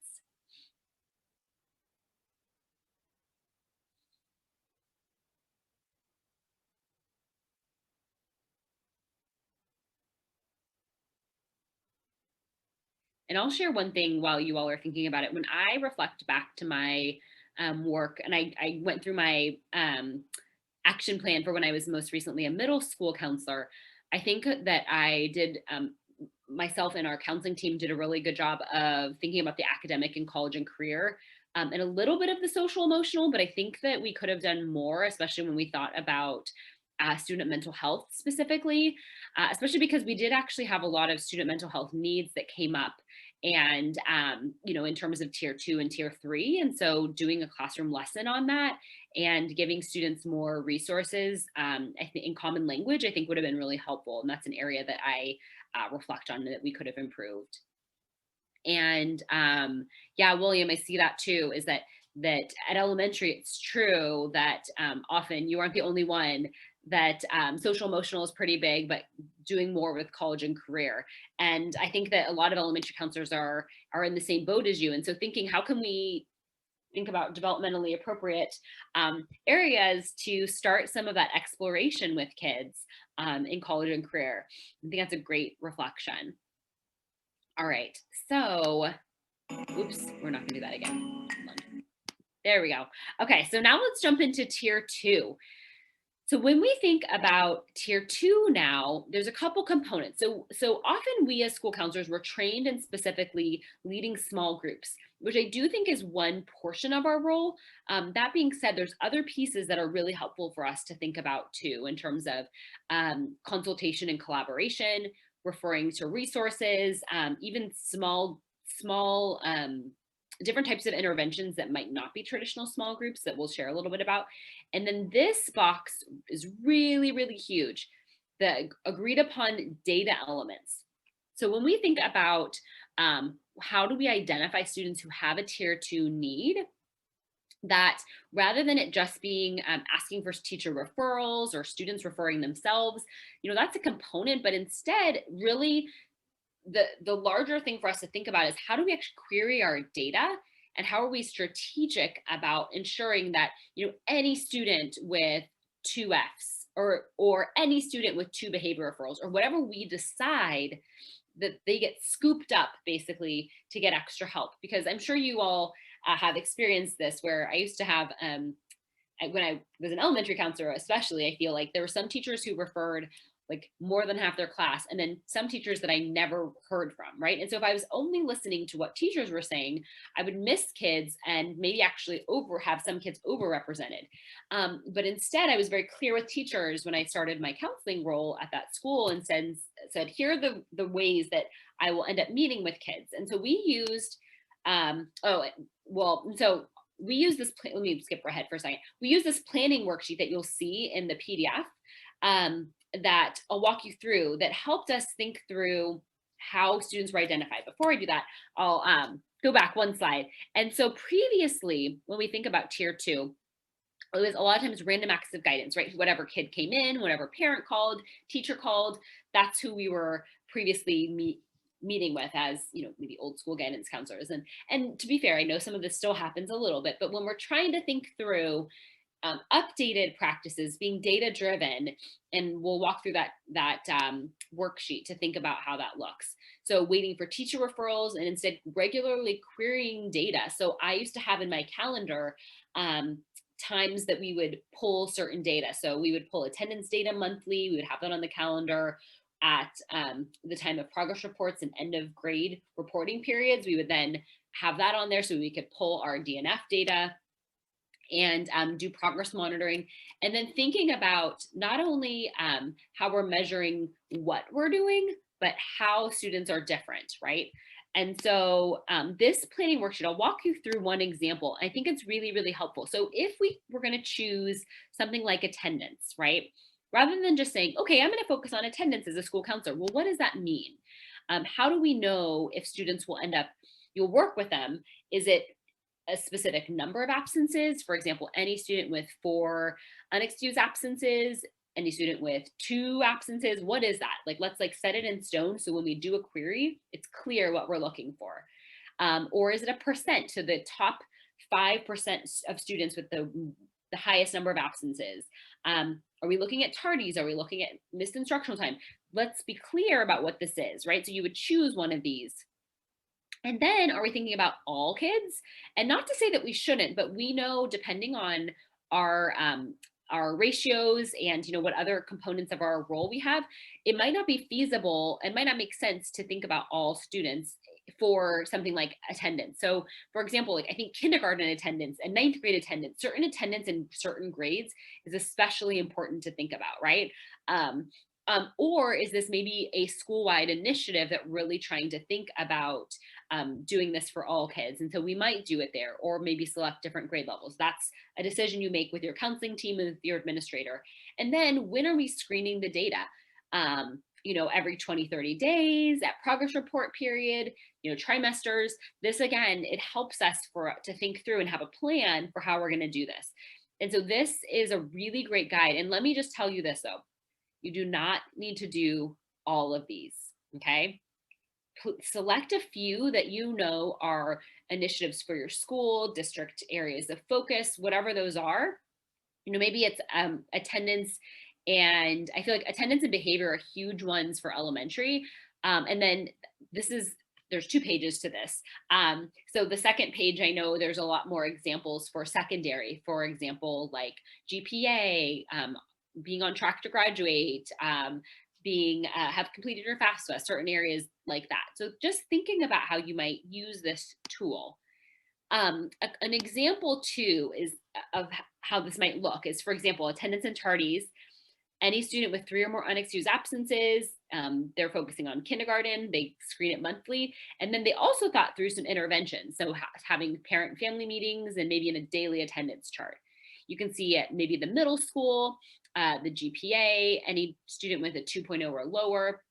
And I'll share one thing while you all are thinking about it. When I reflect back to my work, and I went through my action plan for when I was most recently a middle school counselor, I think that I did, myself and our counseling team did a really good job of thinking about the academic and college and career, and a little bit of the social emotional, but I think that we could have done more, especially when we thought about student mental health specifically, especially because we did actually have a lot of student mental health needs that came up, and in terms of tier 2 and tier 3. And so doing a classroom lesson on that and giving students more resources, I think in common language, I think would have been really helpful. And that's an area that I reflect on that we could have improved. And yeah, William, I see that too, is that at elementary, it's true that often you aren't the only one that social emotional is pretty big, but doing more with college and career. And I think that a lot of elementary counselors are in the same boat as you. And so thinking, how can we think about developmentally appropriate areas to start some of that exploration with kids in college and career? I think that's a great reflection. All right, so, oops, we're not gonna do that again. There we go. Okay, so now let's jump into tier 2. So when we think about tier 2 now, there's a couple components. So often we as school counselors, we're trained in specifically leading small groups, which I do think is one portion of our role. That being said, there's other pieces that are really helpful for us to think about too, in terms of consultation and collaboration, referring to resources, even small different types of interventions that might not be traditional small groups that we'll share a little bit about. And then this box is really, really huge, the agreed upon data elements. So when we think about how do we identify students who have a tier 2 need, that rather than it just being asking for teacher referrals or students referring themselves, that's a component, but instead really the larger thing for us to think about is how do we actually query our data, and how are we strategic about ensuring that any student with 2 Fs or any student with 2 behavior referrals or whatever we decide, that they get scooped up basically to get extra help. Because I'm sure you all have experienced this, where I used to have when I was an elementary counselor especially, I feel like there were some teachers who referred like more than half their class, and then some teachers that I never heard from, right? And so if I was only listening to what teachers were saying, I would miss kids and maybe actually have some kids overrepresented. But instead, I was very clear with teachers when I started my counseling role at that school, and said, here are the ways that I will end up meeting with kids. And so we used, we use this, let me skip ahead for a second. We use this planning worksheet that you'll see in the PDF that I'll walk you through, that helped us think through how students were identified. Before I do that, I'll go back one slide. And so previously, when we think about tier 2, it was a lot of times random acts of guidance, right? Whatever kid came in, whatever parent called, teacher called, that's who we were previously meeting with as, maybe old school guidance counselors. And to be fair, I know some of this still happens a little bit, but when we're trying to think through updated practices, being data driven, and we'll walk through that worksheet to think about how that looks. So waiting for teacher referrals and instead regularly querying data. So I used to have in my calendar times that we would pull certain data. So we would pull attendance data monthly. We would have that on the calendar at the time of progress reports and end of grade reporting periods. We would then have that on there so we could pull our DNF data and do progress monitoring. And then thinking about not only how we're measuring what we're doing, but how students are different, right? And so this planning worksheet, I'll walk you through one example. I think it's really, really helpful. So if we were going to choose something like attendance, right? Rather than just saying, okay, I'm going to focus on attendance as a school counselor. Well, what does that mean? How do we know if students will end up, you'll work with them? Is it a specific number of absences? For example, any student with 4 unexcused absences, any student with 2 absences, what is that? Like, let's set it in stone. So when we do a query, it's clear what we're looking for. Or is it a percent to the top 5% of students with the highest number of absences? Are we looking at tardies? Are we looking at missed instructional time? Let's be clear about what this is, right? So you would choose one of these. And then are we thinking about all kids? And not to say that we shouldn't, but we know depending on our ratios and what other components of our role we have, it might not be feasible and might not make sense to think about all students for something like attendance. So for example, I think kindergarten attendance and 9th grade attendance, certain attendance in certain grades is especially important to think about, right? Or is this maybe a school-wide initiative that really trying to think about doing this for all kids? And so we might do it there, or maybe select different grade levels. That's a decision you make with your counseling team and with your administrator. And then when are we screening the data? Every 20, 30 days, at progress report period, trimesters. This, again, it helps us to think through and have a plan for how we're going to do this. And so this is a really great guide. And let me just tell you this, though. You do not need to do all of these, okay? Select a few that are initiatives for your school, district areas of focus, whatever those are. Maybe it's attendance, and I feel like attendance and behavior are huge ones for elementary. And then there's 2 pages to this. So the second page, I know there's a lot more examples for secondary, for example, like GPA, being on track to graduate, have completed your FAFSA, certain areas like that. So just thinking about how you might use this tool. An example too is of how this might look is, for example, attendance and tardies. Any student with 3 or more unexcused absences, they're focusing on kindergarten, they screen it monthly. And then they also thought through some interventions. So having parent and family meetings and maybe in a daily attendance chart. You can see at maybe the middle school, the GPA, any student with a 2.0 or lower.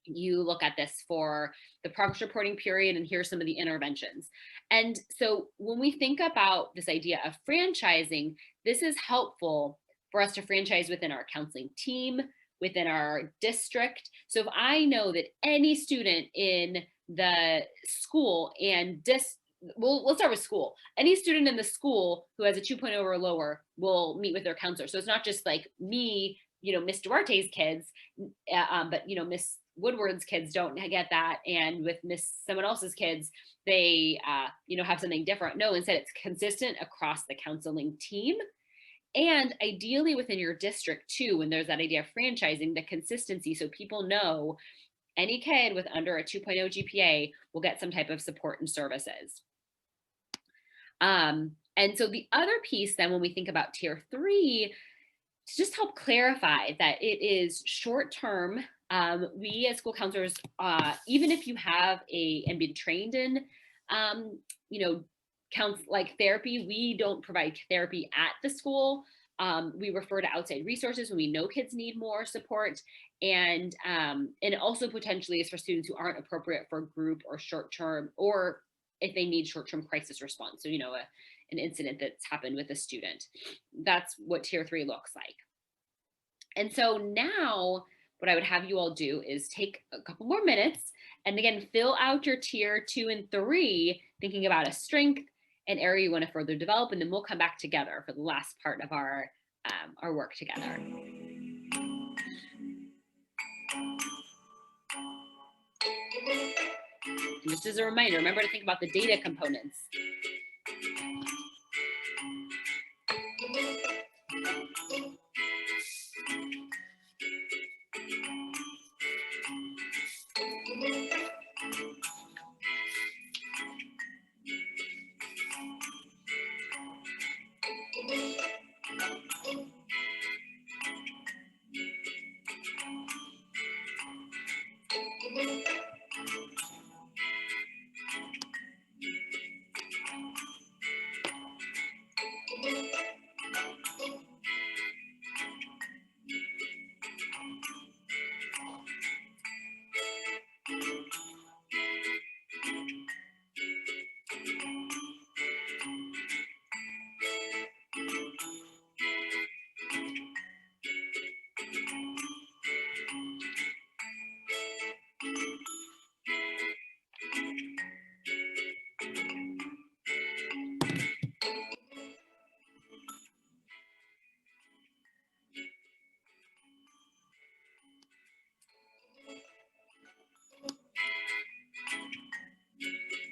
You look at this for the progress reporting period, and here's some of the interventions. And so when we think about this idea of franchising, this is helpful for us to franchise within our counseling team, within our district. So if I know that any student in the school and well, let's start with school. Any student in the school who has a 2.0 or lower will meet with their counselor. So it's not just like me, Miss Duarte's kids, but Miss Woodward's kids don't get that. And with Miss someone else's kids, they, have something different. No, instead it's consistent across the counseling team. And ideally within your district too, when there's that idea of franchising, the consistency, so people know any kid with under a 2.0 GPA will get some type of support and services. And so the other piece then, when we think about tier 3, to just help clarify that it is short-term. We as school counselors, even if you have and been trained in, like therapy, we don't provide therapy at the school. We refer to outside resources when we know kids need more support, and also potentially is for students who aren't appropriate for group or short-term, or if they need short-term crisis response. So, an incident that's happened with a student. That's what tier 3 looks like. And so now what I would have you all do is take a couple more minutes and again, fill out your tier 2 and 3, thinking about a strength, an area you want to further develop, and then we'll come back together for the last part of our work together. Just as a reminder, remember to think about the data components.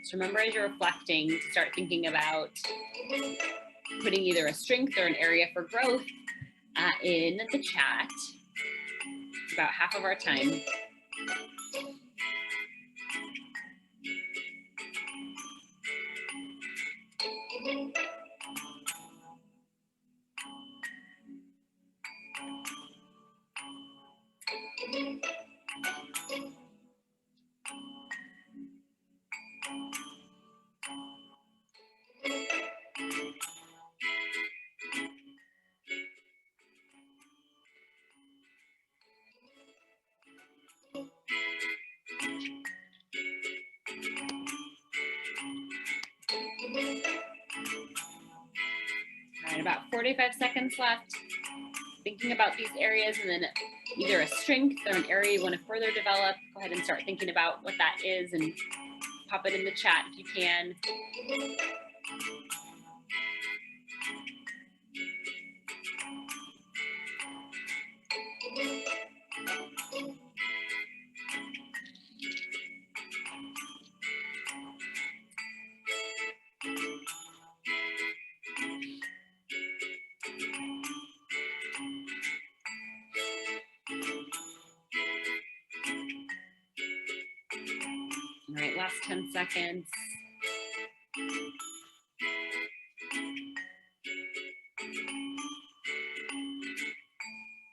So remember, as you're reflecting, to start thinking about putting either a strength or an area for growth in the chat. About half of our time. All right, about 45 seconds left. Thinking about these areas, and then either a strength or an area you want to further develop. Go ahead and start thinking about what that is and pop it in the chat if you can. All right, last 10 seconds.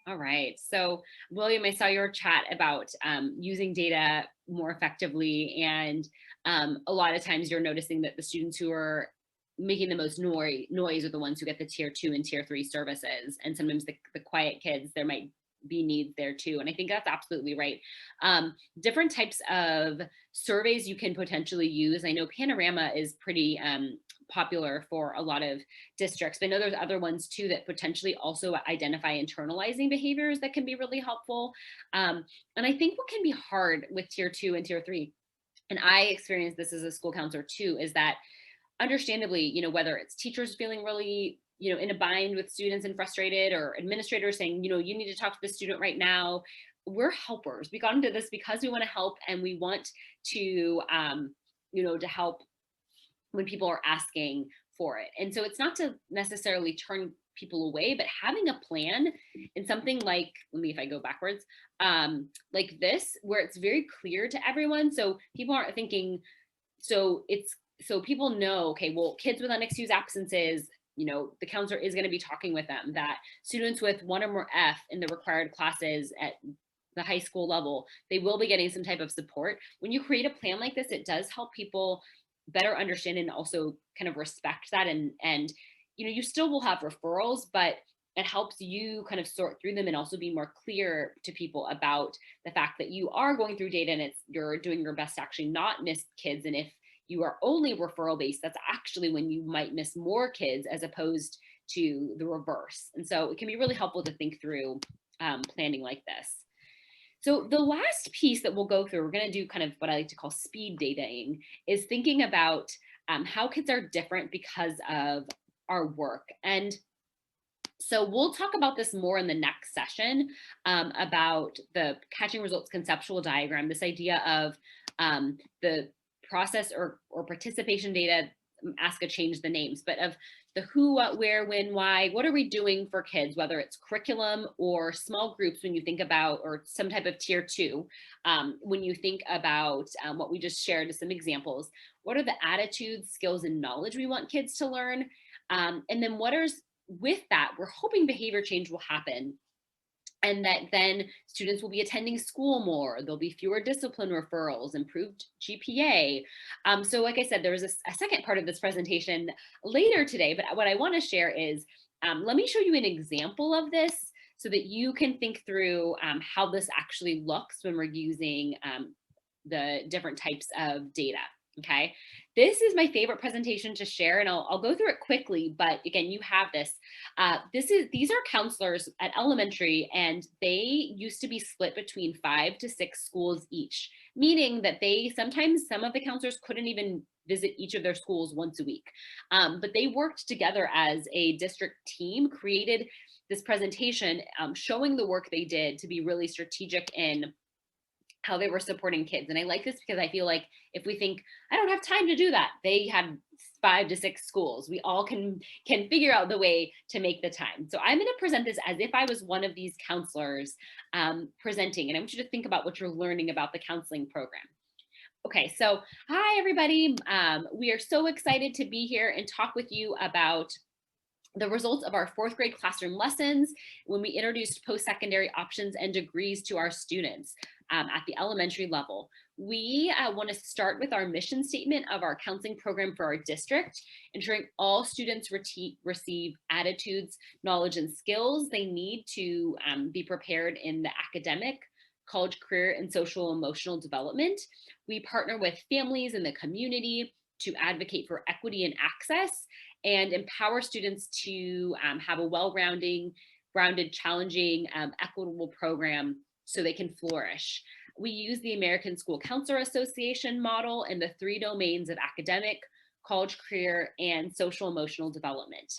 All right, so William, I saw your chat about using data more effectively, and a lot of times you're noticing that the students who are making the most noise are the ones who get the tier 2 and tier 3 services, and sometimes the quiet kids, there might be needs there too. And I think that's absolutely right. Different types of surveys you can potentially use. I know Panorama is pretty popular for a lot of districts, but I know there's other ones too that potentially also identify internalizing behaviors that can be really helpful. And I think what can be hard with tier 2 and tier 3, and I experienced this as a school counselor too, is that understandably, whether it's teachers feeling really in a bind with students and frustrated, or administrators saying, you need to talk to the student right now. We're helpers. We got into this because we want to help, and we want to, to help when people are asking for it. And so it's not to necessarily turn people away, but having a plan in something like, let me, if I go backwards, like this, where it's very clear to everyone. So people aren't thinking, so people know, okay, well, kids with unexcused absences, the counselor is going to be talking with them, that students with 1 or more F in the required classes at the high school level, they will be getting some type of support. When you create a plan like this, it does help people better understand and also kind of respect that. And you still will have referrals, but it helps you kind of sort through them and also be more clear to people about the fact that you are going through data and you're doing your best to actually not miss kids. And if you are only referral based, that's actually when you might miss more kids as opposed to the reverse. And so it can be really helpful to think through planning like this. So the last piece that we'll go through, we're going to do kind of what I like to call speed dating, is thinking about how kids are different because of our work. And so we'll talk about this more in the next session, about the catching results conceptual diagram, this idea of the process or participation data, ASCA changed the names, but of the who, what, where, when, why, what are we doing for kids, whether it's curriculum or small groups when you think about, or some type of tier 2, when you think about what we just shared as some examples, what are the attitudes, skills, and knowledge we want kids to learn? And then with that, we're hoping behavior change will happen, and that then students will be attending school more, there'll be fewer discipline referrals, improved GPA. So like I said, there was a second part of this presentation later today, but what I want to share is, let me show you an example of this so that you can think through how this actually looks when we're using the different types of data. Okay, this is my favorite presentation to share, and I'll go through it quickly, but again, you have this. These are counselors at elementary, and they used to be split between 5 to 6 schools each, meaning that sometimes some of the counselors couldn't even visit each of their schools once a week. But they worked together as a district team, created this presentation showing the work they did to be really strategic in how they were supporting kids. And I like this because I feel like if we think, I don't have time to do that, they had 5 to 6 schools. We all can figure out the way to make the time. So I'm going to present this as if I was one of these counselors presenting, and I want you to think about what you're learning about the counseling program. Okay, so hi everybody. We are so excited to be here and talk with you about the results of our 4th grade classroom lessons when we introduced post-secondary options and degrees to our students at the elementary level. We want to start with our mission statement of our counseling program for our district, ensuring all students receive attitudes, knowledge, and skills they need to be prepared in the academic, college, career, and social emotional development. We partner with families in the community to advocate for equity and access and empower students to have a well-rounded, challenging, equitable program so they can flourish. We use the American School Counselor Association model in the 3 domains of academic, college, career, and social emotional development.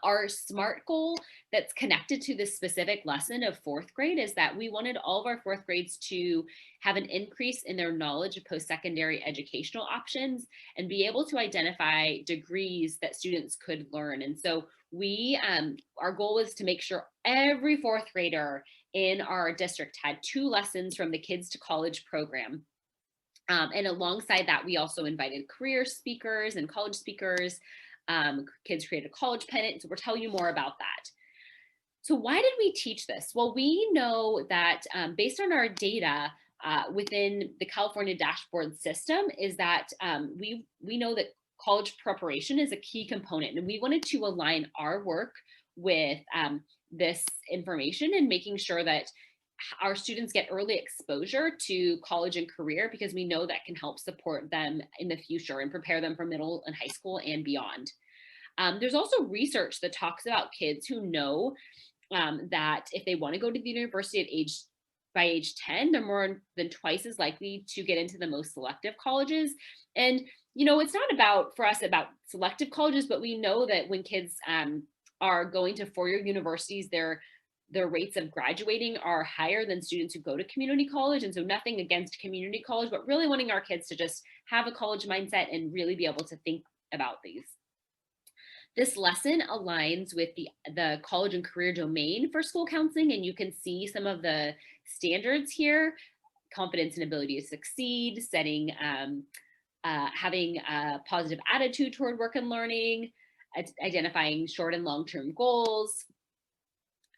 Our SMART goal that's connected to this specific lesson of 4th grade is that we wanted all of our 4th grades to have an increase in their knowledge of post-secondary educational options and be able to identify degrees that students could learn. And so we, our goal was to make sure every 4th grader in our district had 2 lessons from the Kids to College program. And alongside that, we also invited career speakers and college speakers. Kids created a college pennant, so we'll tell you more about that. So why did we teach this? Well, we know that based on our data within the California dashboard system is that we know that college preparation is a key component, and we wanted to align our work with this information and making sure that our students get early exposure to college and career, because we know that can help support them in the future and prepare them for middle and high school and beyond. There's also research that talks about kids who know that if they want to go to the university by age 10, they're more than twice as likely to get into the most selective colleges. And, you know, it's not about, for us, about selective colleges, but we know that when kids are going to 4-year universities, their rates of graduating are higher than students who go to community college. And so nothing against community college, but really wanting our kids to just have a college mindset and really be able to think about these. This lesson aligns with the college and career domain for school counseling, and you can see some of the standards here: confidence and ability to succeed, setting, having a positive attitude toward work and learning, identifying short and long-term goals.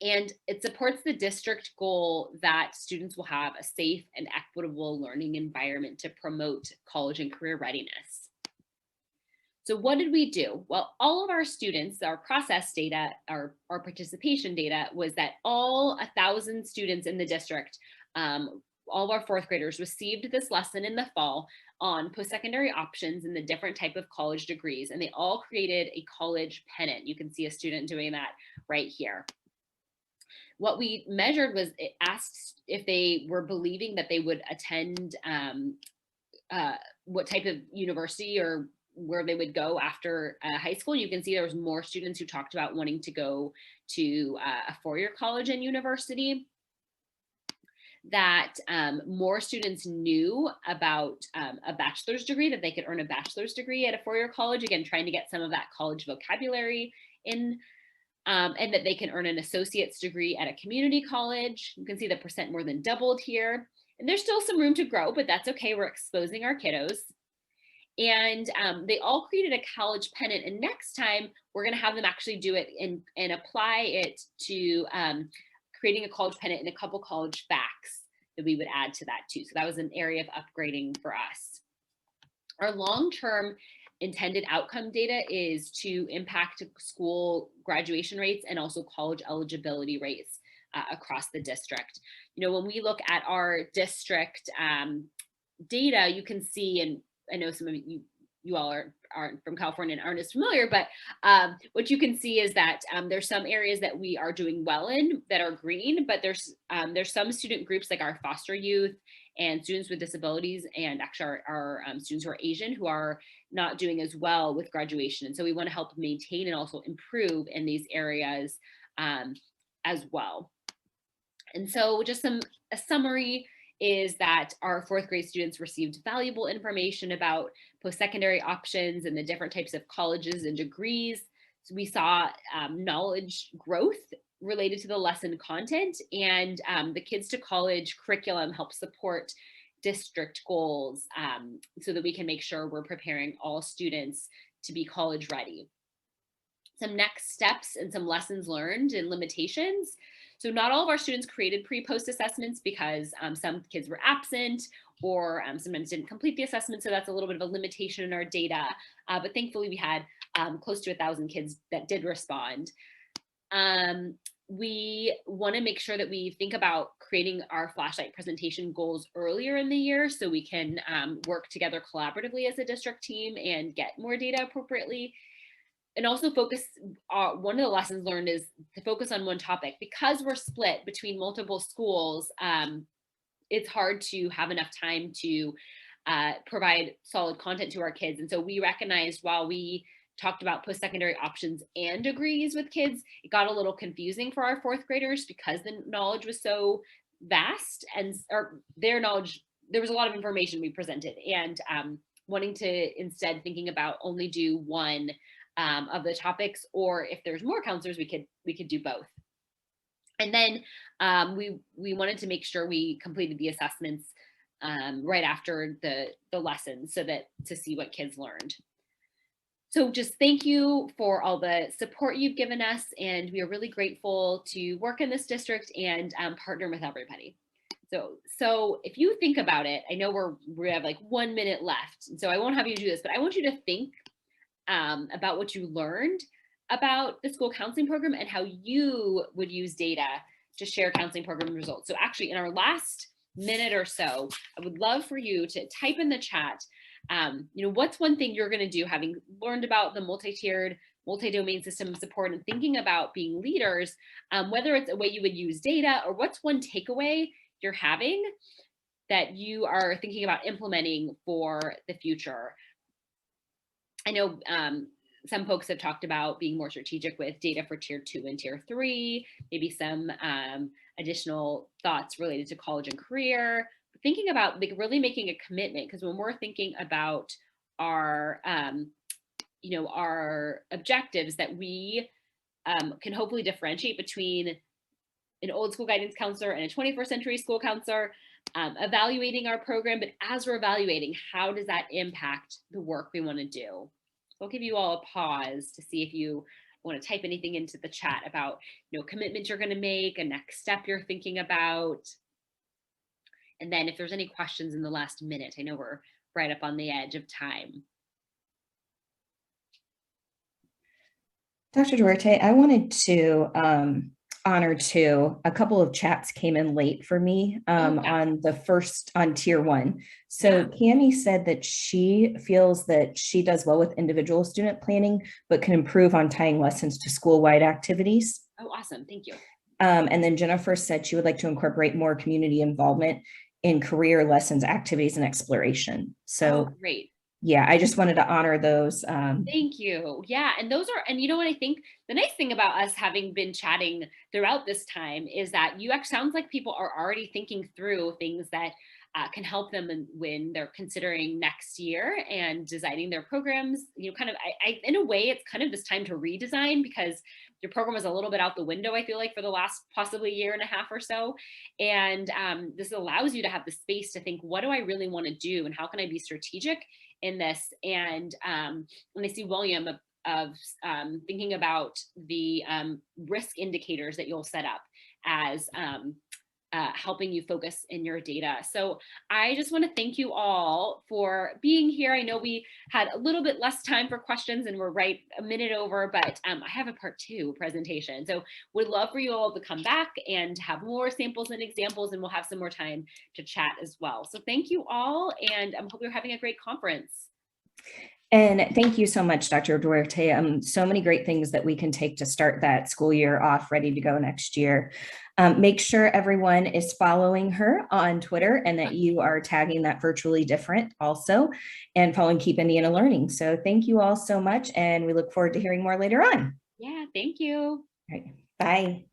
And it supports the district goal that students will have a safe and equitable learning environment to promote college and career readiness. So what did we do? Well, all of our students, our process data, our participation data was that all 1,000 students in the district, all of our 4th graders received this lesson in the fall on post-secondary options and the different type of college degrees. And they all created a college pennant. You can see a student doing that right here. What we measured was it asked if they were believing that they would attend what type of university or where they would go after high school. You can see there was more students who talked about wanting to go to a 4-year college and university. That more students knew about a bachelor's degree, that they could earn a bachelor's degree at a 4-year college, again, trying to get some of that college vocabulary in. And that they can earn an associate's degree at a community college. You can see the percent more than doubled here. And there's still some room to grow, but that's okay. We're exposing our kiddos. And they all created a college pennant. And next time, we're going to have them actually do it and apply it to creating a college pennant and a couple college facts that we would add to that too. So that was an area of upgrading for us. Our long-term intended outcome data is to impact school graduation rates and also college eligibility rates across the district. You know, when we look at our district data, you can see, and I know some of you all aren't from California and aren't as familiar, but what you can see is that there's some areas that we are doing well in that are green, but there's some student groups like our foster youth and students with disabilities, and actually our students who are Asian, who are not doing as well with graduation. And so we want to help maintain and also improve in these areas as well. And so just a summary is that our fourth grade students received valuable information about post-secondary options and the different types of colleges and degrees. So we saw knowledge growth related to the lesson content, and the Kids to College curriculum helps support district goals so that we can make sure we're preparing all students to be college ready. Some next steps and some lessons learned and limitations. So not all of our students created pre-post assessments because some kids were absent or sometimes didn't complete the assessment. So that's a little bit of a limitation in our data. But thankfully we had close to 1,000 kids that did respond. We want to make sure that we think about creating our flashlight presentation goals earlier in the year so we can work together collaboratively as a district team and get more data appropriately. And also focus, one of the lessons learned is to focus on one topic. Because we're split between multiple schools, it's hard to have enough time to provide solid content to our kids. And so we recognized while we talked about post-secondary options and degrees with kids, it got a little confusing for our fourth graders because the knowledge was so vast and their knowledge, there was a lot of information we presented, and wanting to instead thinking about only do one of the topics, or if there's more counselors, we could do both. And then we wanted to make sure we completed the assessments right after the lessons so that to see what kids learned. So just thank you for all the support you've given us, and we are really grateful to work in this district and partner with everybody. So if you think about it, I know we have like 1 minute left, so I won't have you do this, but I want you to think about what you learned about the school counseling program and how you would use data to share counseling program results. So actually in our last minute or so, I would love for you to type in the chat, what's one thing you're going to do having learned about the multi-tiered, multi-domain system of support and thinking about being leaders, whether it's a way you would use data, or what's one takeaway you're having that you are thinking about implementing for the future. I know some folks have talked about being more strategic with data for tier 2 and tier 3, maybe some additional thoughts related to college and career, thinking about like really making a commitment, because when we're thinking about our, our objectives, that we can hopefully differentiate between an old school guidance counselor and a 21st century school counselor, evaluating our program, but as we're evaluating, how does that impact the work we want to do? So I'll give you all a pause to see if you want to type anything into the chat about, commitment you're going to make, a next step you're thinking about. And then if there's any questions in the last minute, I know we're right up on the edge of time. Dr. Duarte, I wanted to honor too, a couple of chats came in late for me on tier 1. So Cami said that she feels that she does well with individual student planning, but can improve on tying lessons to school-wide activities. Oh, awesome. Thank you. And then Jennifer said she would like to incorporate more community involvement in career lessons, activities, and exploration. So great. Yeah, I just wanted to honor those. Thank you. Yeah, and those are, and you know what I think the nice thing about us having been chatting throughout this time is that sounds like people are already thinking through things that can help them when they're considering next year and designing their programs. Kind of, in a way, it's kind of this time to redesign, because your program was a little bit out the window, I feel like, for the last possibly year and a half or so. And this allows you to have the space to think, what do I really want to do? And how can I be strategic in this? And when I see William of thinking about the risk indicators that you'll set up as helping you focus in your data. So I just want to thank you all for being here. I know we had a little bit less time for questions and we're right a minute over, but I have a part 2 presentation. So would love for you all to come back and have more samples and examples, and we'll have some more time to chat as well. So thank you all, and I hope you're having a great conference. And thank you so much, Dr. Duarte. So many great things that we can take to start that school year off ready to go next year. Make sure everyone is following her on Twitter and that you are tagging that virtually different also, and following Keep Indiana Learning. So thank you all so much, and we look forward to hearing more later on. Yeah, thank you. All right, bye.